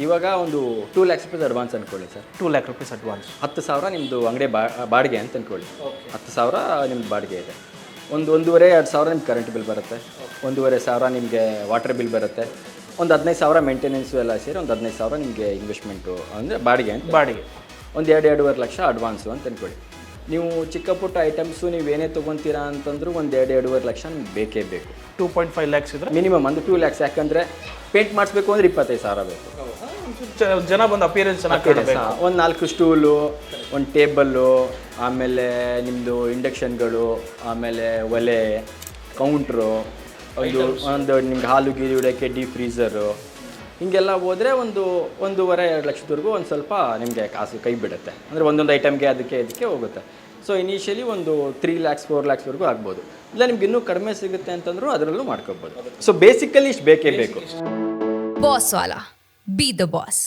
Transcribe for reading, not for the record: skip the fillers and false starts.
ಇವಾಗ ಒಂದು 2 lakhs rupees advance ಅಂದ್ಕೊಳ್ಳಿ ಸರ್. 2 lakh rupees advance. 10,000 ನಿಮ್ಮದು ಅಂಗಡಿ ಬಾಡಿಗೆ ಅಂತ ಅಂದ್ಕೊಳ್ಳಿ. 10,000 ನಿಮ್ದು ಬಾಡಿಗೆ ಇದೆ. 1,500-2,000 ನಿಮ್ಗೆ ಕರೆಂಟ್ ಬಿಲ್ ಬರುತ್ತೆ. 1,500 ನಿಮಗೆ ವಾಟರ್ ಬಿಲ್ ಬರುತ್ತೆ. ಒಂದು 15,000 ಮೇಂಟೆನೆನ್ಸು ಎಲ್ಲ ಸೇರಿ ಒಂದು 15,000 ನಿಮಗೆ ಇನ್ವೆಸ್ಟ್ಮೆಂಟು ಅಂದರೆ ಬಾಡಿಗೆ ಅಂತ. ಬಾಡಿಗೆ ಒಂದು 2-2.5 ಲಕ್ಷ ಅಡ್ವಾನ್ಸು ಅಂತ ಅಂದ್ಕೊಳ್ಳಿ. ನೀವು ಚಿಕ್ಕ ಪುಟ್ಟ ಐಟಮ್ಸು ನೀವೇನೇ ತೊಗೊತೀರಾ ಅಂತಂದ್ರೂ ಒಂದು 2-2.5 ಲಕ್ಷ ನಿಮ್ಗೆ ಬೇಕೇ ಬೇಕು. 2.5 lakhs ಇದ್ರೆ ಮಿನಿಮಮ್ ಒಂದು 2 lakhs. ಯಾಕಂದರೆ ಪೇಂಟ್ ಮಾಡಿಸ್ಬೇಕು ಅಂದರೆ 25,000 ಬೇಕು. ಜನ ಬಂದು ಅಪಿಯರೆನ್ಸ್ ಚೆನ್ನಾಗಿ ಕಾಣಬೇಕು. ಒಂದು 4 ಸ್ಟೂಲು, ಒಂದು ಟೇಬಲ್ಲು, ಆಮೇಲೆ ನಿಮ್ಮದು ಇಂಡಕ್ಷನ್ಗಳು, ಆಮೇಲೆ ಒಲೆ, ಕೌಂಟ್ರು, ಒಂದು ನಿಮ್ಗೆ ಹಾಲು ಗೀರು ಇಡೋಕ್ಕೆ ಡೀಪ್ ಫ್ರೀಝರು, ಹೀಗೆಲ್ಲ ಹೋದರೆ 1.5-2 ಲಕ್ಷದವರೆಗೂ ಒಂದು ಸ್ವಲ್ಪ ನಿಮಗೆ ಕಾಸು ಕೈ ಬಿಡುತ್ತೆ. ಅಂದರೆ ಒಂದೊಂದು ಐಟಮ್ಗೆ ಅದಕ್ಕೆ ಹೋಗುತ್ತೆ. ಸೊ ಇನಿಷಿಯಲಿ ಒಂದು 3 lakhs 4 lakhsವರೆಗೂ ಆಗ್ಬೋದು. ಇಲ್ಲ ನಿಮ್ಗೆ ಇನ್ನೂ ಕಡಿಮೆ ಸಿಗುತ್ತೆ ಅಂತಂದ್ರೂ ಅದರಲ್ಲೂ ಮಾಡ್ಕೋಬೋದು. ಸೊ ಬೇಸಿಕಲಿ ಇಷ್ಟು ಬೇಕೇ ಬೇಕು. Boss Vala, B the boss.